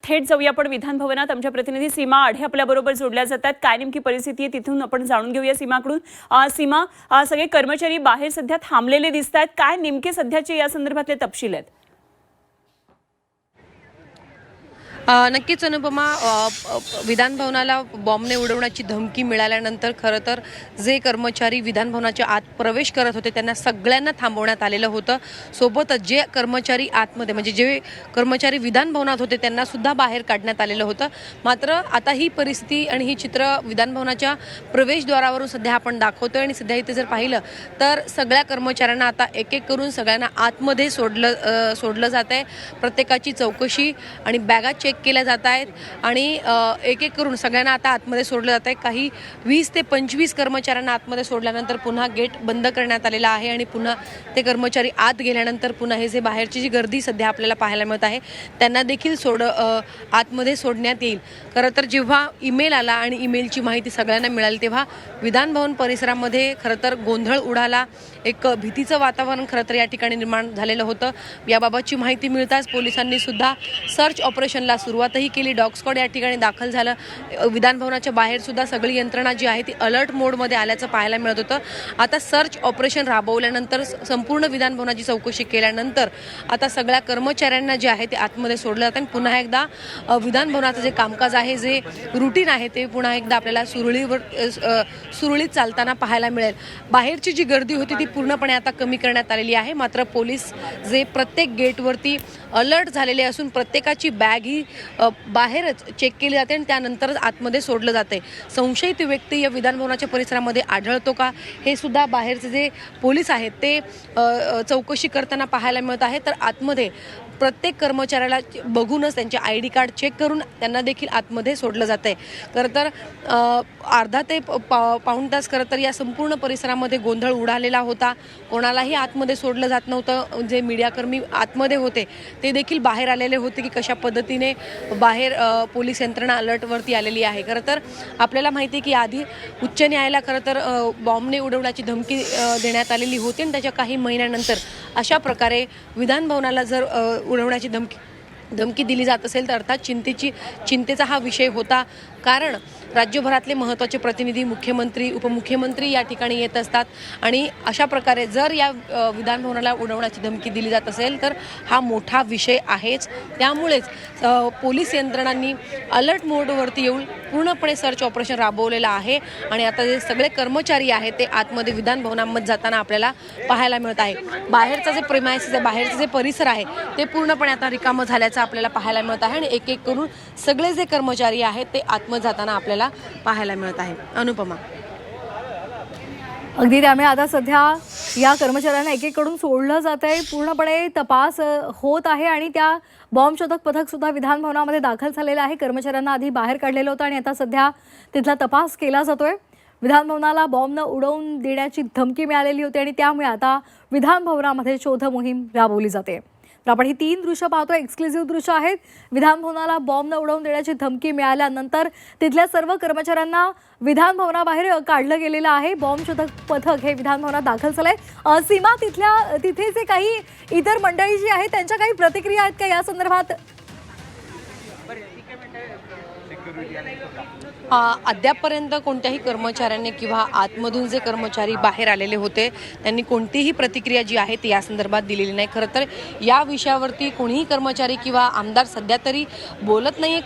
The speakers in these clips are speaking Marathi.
थेट जाऊया आपण विधान भवनात. आमच्या प्रतिनिधी सीमा आढे आपल्याबरोबर जोडल्या जातात. काय नेमकी परिस्थिती आहे तिथून आपण जाणून घेऊया सीमाकडून. सीमा, सगळे कर्मचारी बाहेर सध्या थांबलेले दिसत आहेत. काय नेमके सध्याचे या संदर्भातले तपशील आहेत? नक्कीच अनुपमा, विधान भवनाला बॉम्बने उडवण्याची धमकी मिळाल्यानंतर खरं तर जे कर्मचारी विधान भवनाच्या आत प्रवेश करत होते त्यांना सगळ्यांना थांबवण्यात आलेलं होतं. सोबतच जे कर्मचारी आतमध्ये म्हणजे जे कर्मचारी विधान भवनात होते त्यांना सुद्धा बाहेर काढण्यात आलेलं होतं. मात्र आता ही परिस्थिती आणि ही चित्र विधान भवनाच्या प्रवेशद्वारावरून सध्या आपण दाखवतोय आणि सध्या इथे जर पाहिलं तर सगळ्या कर्मचाऱ्यांना आता एक एक करून सगळ्यांना आतमध्ये सोडलं जात आहे. प्रत्येकाची चौकशी आणि बॅगा चेक केल्या जात आहेत आणि एक एक करून सगळ्यांना आता आतमध्ये सोडलं जात आहे. काही 20 ते 25 कर्मचाऱ्यांना आतमध्ये सोडल्यानंतर पुन्हा गेट बंद करण्यात आलेला आहे आणि पुन्हा ते कर्मचारी आत गेल्यानंतर पुन्हा हे जे बाहेरची जी गर्दी सध्या आपल्याला पाहायला मिळत आहे त्यांना देखील आतमध्ये सोडण्यात येईल. खरं तर जेव्हा ईमेल आला आणि ईमेलची माहिती सगळ्यांना मिळाली तेव्हा विधान भवन परिसरामध्ये खरं तर गोंधळ उडाला. एक भीतीचं वातावरण खरं तर या ठिकाणी निर्माण झालेलं होतं. याबाबतची माहिती मिळताच पोलिसांनी सुद्धा सर्च ऑपरेशनला सुरुवातही केली. डॉग स्क्वॉड या ठिकाणी दाखल झालं. विधान भवनाच्या बाहेर सुद्धा सगळी यंत्रणा जी आहे ती अलर्ट मोडमध्ये आल्याचं पाहायला मिळत होतं. आता सर्च ऑपरेशन राबवल्यानंतर संपूर्ण विधान भवनाची चौकशी केल्यानंतर आता सगळ्या कर्मचाऱ्यांना जे आहे ते आतमध्ये सोडलं जातं आणि पुन्हा एकदा विधान भवनाचं जे कामकाज आहे, जे रुटीन आहे ते पुन्हा एकदा आपल्याला सुरळीत चालताना पाहायला मिळेल. बाहेरची जी गर्दी होती ती पूर्णपणे आता कमी करण्यात आलेली आहे. मात्र पोलीस जे प्रत्येक गेटवरती अलर्ट झालेले असून प्रत्येकाची बॅग ही बाहेरच चेक केली जाते आणि त्यानंतरच आतमध्ये सोडलं जाते. संशयित व्यक्ती या विधान भवनाच्या परिसरामध्ये आढळतो का हे सुद्धा बाहेरचे जे पोलीस आहेत ते चौकशी करताना पाहायला मिळत आहे. तर आतमध्ये प्रत्येक कर्मचाऱ्याला बघूनच त्यांचे ID कार्ड चेक करून त्यांना देखील आतमध्ये सोडलं जात आहे. खरं तर अर्धा ते पाऊण तास खरं तर या संपूर्ण परिसरामध्ये गोंधळ उडालेला होता. कोणालाही आतमध्ये सोडलं जात नव्हतं. जे मीडियाकर्मी आतमध्ये होते ते देखील बाहेर आलेले होते की कशा पद्धतीने बाहेर पोलीस यंत्रणा अलर्टवरती आलेली आहे. खरं तर आपल्याला माहिती आहे की आधी उच्च न्यायालयाला खरं तर बॉम्बने उडवण्याची धमकी देण्यात आलेली होती आणि त्याच्या काही महिन्यानंतर अशा प्रकारे विधान भवनाला जर उडवण्याची धमकी दिली जात असेल तर अर्थात चिंतेचा हा विषय होता. कारण राज्यभरातले महत्त्वाचे प्रतिनिधी, मुख्यमंत्री, उपमुख्यमंत्री या ठिकाणी येत असतात आणि अशा प्रकारे जर या विधान भवनाला उडवण्याची धमकी दिली जात असेल तर हा मोठा विषय आहेच. त्यामुळेच पोलीस यंत्रणांनी अलर्ट मोडवरती येऊन पूर्णपणे सर्च ऑपरेशन राबवलेलं आहे आणि आता जे सगळे कर्मचारी आहेत ते आतमध्ये विधान भवनामध्ये जाताना आपल्याला पाहायला मिळत आहे. बाहेरचा जे प्रिमायसिस आहे, बाहेरचा जे परिसर आहे ते पूर्णपणे आता रिकामं झाल्याचं आपल्याला पाहायला मिळत आहे आणि एक एक करून सगळे जे कर्मचारी आहेत ते आतमध्ये जाताना आपल्याला पाहायला मिळत आहे. अनुपमा, अगदी त्यामुळे आता सध्या या कर्मचाऱ्यांना एक एक कडून सोडलं जात आहे. पूर्णपणे तपास होत आहे आणि त्या बॉम्ब शोधक पथक सुद्धा विधान भवनामध्ये दाखल झालेलं आहे. कर्मचाऱ्यांना आधी बाहेर काढलेलं होतं आणि आता सध्या तिथला तपास केला जातोय. विधान भवनाला बॉम्बनं उडवून देण्याची धमकी मिळालेली होती आणि त्यामुळे आता विधान भवनामध्ये शोध मोहीम राबवली जाते. तर आपण ही 3 दृश्य पाहतो. एक्सक्लुझिव्ह दृश्य आहेत. विधान भवनाला बॉम्बनं उडवून देण्याची धमकी मिळाल्यानंतर तिथल्या सर्व कर्मचाऱ्यांना विधान भवनाबाहेर काढलं गेलेलं आहे. बॉम्ब शोधक पथक हे विधान भवनात दाखल झालंय. सीमा, तिथे जे काही इतर मंडळी जी आहेत त्यांच्या काही प्रतिक्रिया आहेत का या संदर्भात? अद्यापपर्यंत कोणत्याही कर्मचाऱ्यांनी किंवा आतमधून जे कर्मचारी बाहेर आलेले होते त्यांनी कोणतीही प्रतिक्रिया जी आहे ती या संदर्भात दिलेली नाही. खरं तर या विषयावरती कोणीही कर्मचारी किंवा आमदार सध्या तरी बोलत नाही.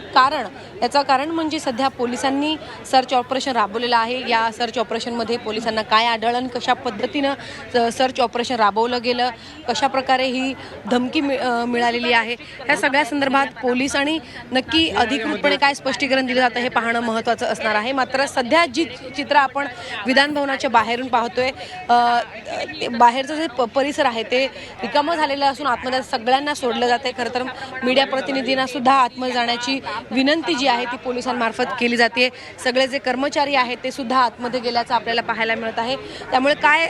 याचं कारण म्हणजे सध्या पोलिसांनी सर्च ऑपरेशन राबवलेलं आहे. या सर्च ऑपरेशनमध्ये पोलिसांना काय आढळलं आणि कशा पद्धतीनं सर्च ऑपरेशन राबवलं गेलं, कशा प्रकारे ही धमकी मिळालेली आहे, ह्या सगळ्या संदर्भात पोलीस आणि नक्की अधिकृतपणे काय स्पष्टीकरण दिलं जातं हे पाहणं महत्त्वाचं असणार आहे. मात्र सध्या जी चित्र आपण विधान भवनाच्या बाहेरून पाहतोय, बाहेरचं जे परिसर आहे ते रिकामं झालेलं असून आतमध्ये सगळ्यांना सोडलं जाते. खरं तर मीडिया प्रतिनिधींना सुद्धा आतमध्ये जाण्याची विनंती जी आहे ती पोलिसांमार्फत केली जाते. सगळे जे कर्मचारी आहेत ते सुद्धा आतमध्ये गेल्याचं आपल्याला पाहायला मिळत आहे. त्यामुळे काय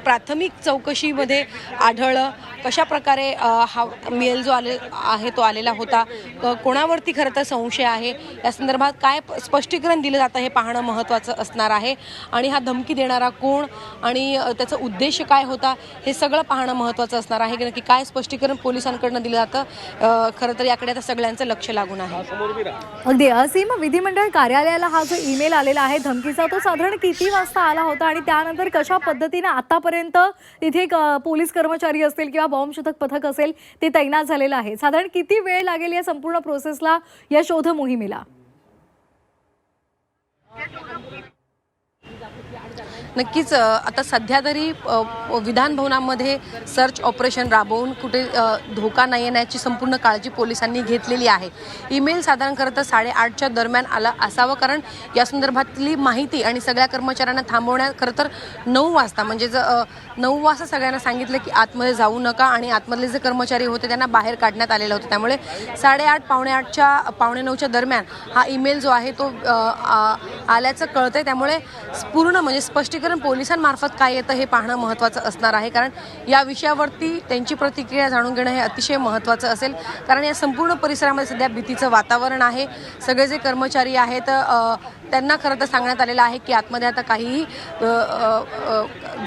प्राथमिक चौकशीमध्ये आढळलं, कशा प्रकारे हा मेल जो आहे तो आलेला होता, कोणावरती खरं तर संशय आहे आहे, या संदर्भात काय स्पष्टीकरण दिलं जातं हे पाहणं महत्त्वाचं असणार आहे. आणि हा धमकी देणारा कोण आणि त्याचा उद्देश काय होता हे सगळं पाहणं महत्त्वाचं असणार आहे की नक्की काय स्पष्टीकरण पोलिसांकडनं दिलं जातं. खरं तर याकडे आता सगळ्यांचं लक्ष लागून आहे. अगदी सीमा, विधिमंडळ कार्यालयाला हा जो ईमेल आलेला आहे धमकीचा, तो साधारण किती वाजता आला होता आणि त्यानंतर कशा पद्धतीने आतापर्यंत तिथे पोलीस कर्मचारी असतील किंवा बॉम्बशोधक पथक असेल ते तैनात झालेलं आहे? साधारण किती वेळ लागेल या संपूर्ण प्रोसेसला, या शोध मोहिमेला? नक्कीच आता सध्या तरी विधान भवनामध्ये सर्च ऑपरेशन राबवून कुठे धोका नाही येण्याची संपूर्ण काळजी पोलिसांनी घेतलेली आहे. ईमेल साधारण खरं तर 8:30च्या दरम्यान आला असावं, कारण या संदर्भातली माहिती आणि सगळ्या कर्मचाऱ्यांना थांबवण्यात खरं तर 9 वाजता म्हणजे 9 वाजता सगळ्यांना सांगितलं की आतमध्ये जाऊ नका आणि आतमधले जे कर्मचारी होते त्यांना बाहेर काढण्यात आलेलं होतं. त्यामुळे 8:30 पावणे 9च्या दरम्यान हा ईमेल जो आहे तो आल्याचं कळतंय. त्यामुळे पूर्ण म्हणजे स्पष्टीकरण पोलिसांमार्फत काय येतं हे पाहणं महत्त्वाचं असणार आहे, कारण या विषयावरती त्यांची प्रतिक्रिया जाणून घेणं हे अतिशय महत्त्वाचं असेल. कारण या संपूर्ण परिसरामध्ये सध्या भीतीचं वातावरण आहे. सगळे जे कर्मचारी आहेत त्यांना खरं तर सांगण्यात आलेलं आहे की आतमध्ये आता काहीही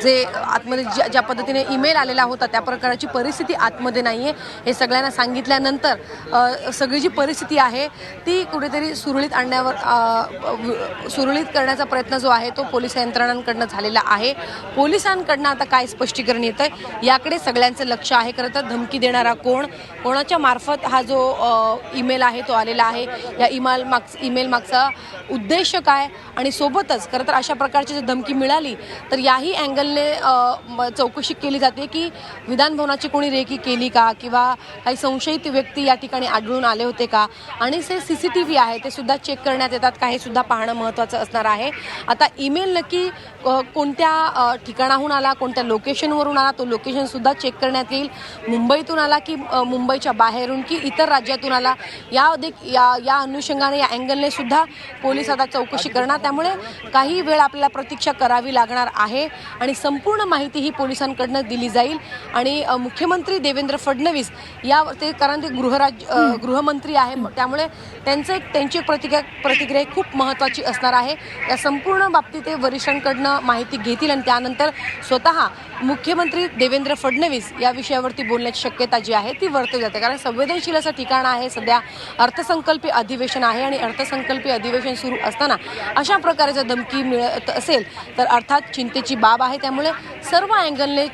जे आतमध्ये ज्या पद्धतीने ईमेल आलेला होता त्या प्रकारची परिस्थिती आतमध्ये नाही आहे. हे सगळ्यांना सांगितल्यानंतर सगळी जी परिस्थिती आहे ती कुठेतरी सुरळीत करण्याचा प्रयत्न जो आहे तो पोलीस यंत्रणांकडनं झालेला आहे. पोलिसांकडनं आता काय स्पष्टीकरण येतंय याकडे सगळ्यांचं लक्ष आहे. खरं तर धमकी देणारा कोणाच्या मार्फत हा जो ईमेल आहे तो आलेला आहे, या ईमेल मागचा उद्देश काय, आणि सोबतच खरं तर अशा प्रकारची जर धमकी मिळाली तर याही अँगलने चौकशी केली जाते की विधान भवनाची कोणी रेकी केली का, किंवा काही संशयित व्यक्ती या ठिकाणी आढळून आले होते का, आणि जे CCTV आहे ते सुद्धा चेक करण्यात येतात का हे सुद्धा पाहणं महत्त्वाचं असणार आहे. आता ईमेल नक्की कोणत्या ठिकाणाहून आला, कोणत्या लोकेशनवरून आला, तो लोकेशन सुद्धा चेक करण्यात येईल. मुंबईतून आला की मुंबईच्या बाहेरून की इतर राज्यातून आला, या अनुषंगाने या अँगलने सुद्धा पोलीस आता चौकशी करणार. त्यामुळे काही वेळ आपल्याला प्रतीक्षा करावी लागणार आहे आणि संपूर्ण माहिती ही पोलिसांकडनं दिली जाईल. आणि मुख्यमंत्री देवेंद्र फडणवीस कारण ते गृहमंत्री आहे, त्यामुळे त्यांची प्रतिक्रिया खूप महत्त्वाची असणार आहे. या संपूर्ण बाबतीत ते वरिष्ठांकडनं माहिती घेतील आणि त्यानंतर स्वतः मुख्यमंत्री देवेंद्र फडणवीस या विषयावरती बोलण्याची शक्यता जी आहे ती वर्तवली जाते. कारण संवेदनशील असं ठिकाण आहे, सध्या अर्थसंकल्पीय अधिवेशन आहे आणि अर्थसंकल्पीय अधिवेशन सुरू असताना अशा प्रकारे जर धमकी मिळत असेल तर अर्थात चिंतेची बाब आहे. त्यामुळे सर्व अँगलने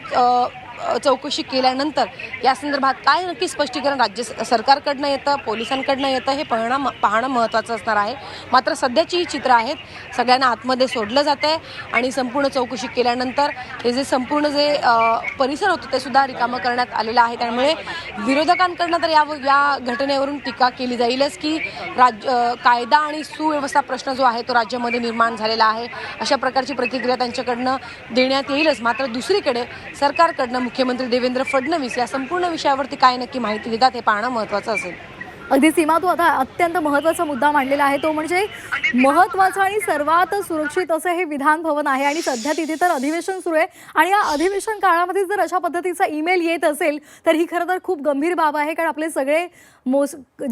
चौकशी केल्यानंतर या संदर्भात काय नक्की स्पष्टीकरण राज्य सरकारकडनं येतं, पोलिसांकडनं येतं हे पाहणं महत्त्वाचं असणार आहे. मात्र सध्याची ही चित्र आहेत, सगळ्यांना आतमध्ये सोडलं जातं आहे आणि संपूर्ण चौकशी केल्यानंतर हे जे संपूर्ण जे परिसर होतं ते सुद्धा रिकामं करण्यात आलेलं आहे. त्यामुळे विरोधकांकडनं तर या घटनेवरून टीका केली जाईलच की कायदा आणि सुव्यवस्था प्रश्न जो आहे तो राज्यामध्ये निर्माण झालेला आहे, अशा प्रकारची प्रतिक्रिया त्यांच्याकडनं देण्यात येईलच. मात्र दुसरीकडे सरकारकडनं मुख्यमंत्री देवेंद्र फडणवीस या संपूर्ण विषयावरती काय नक्की माहिती देतात हे पाहणं महत्त्वाचं असेल. अगदी सीमा, तू आता अत्यंत महत्त्वाचा मुद्दा मांडलेला आहे, तो म्हणजे महत्त्वाचं आणि सर्वात सुरक्षित असं हे विधान भवन आहे आणि सध्या तिथे तर अधिवेशन सुरू आहे आणि या अधिवेशन काळामध्ये जर अशा पद्धतीचा ईमेल येत असेल तर ही खरं तर खूप गंभीर बाब आहे. कारण आपले सगळे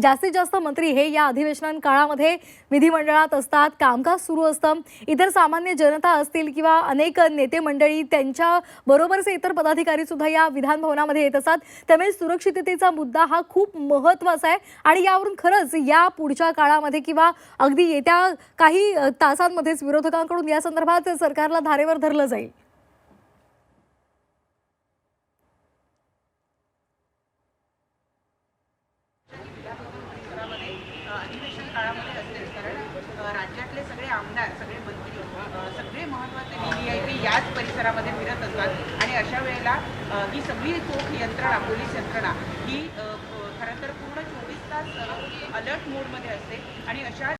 जास्तीत जास्त मंत्री हे या अधिवेशन काळामध्ये विधिमंडळात असतात, कामकाज सुरू असतं, इतर सामान्य जनता असतील किंवा अनेक नेते मंडळी त्यांच्या बरोबरचे इतर पदाधिकारी सुद्धा या विधान भवनामध्ये येत असतात. त्यामुळे सुरक्षिततेचा मुद्दा हा खूप महत्त्वाचा आहे आणि यावरून खरंच या पुढच्या काळामध्ये किंवा अगदी येत्या काही तासांमध्येच विरोधकांकडून या संदर्भात सरकारला धारेवर धरलं जाईल. अधिवेशन काळामध्ये असेल, कारण राज्यातले सगळे आमदार, सगळे मंत्री, सगळे महत्त्वाचे VVIP याच परिसरामध्ये फिरत असतात आणि अशा वेळेला ही सगळी चोख यंत्रणा, पोलीस यंत्रणा ही खरं तर पूर्ण 24 तास अलर्ट मोडमध्ये असते आणि अशा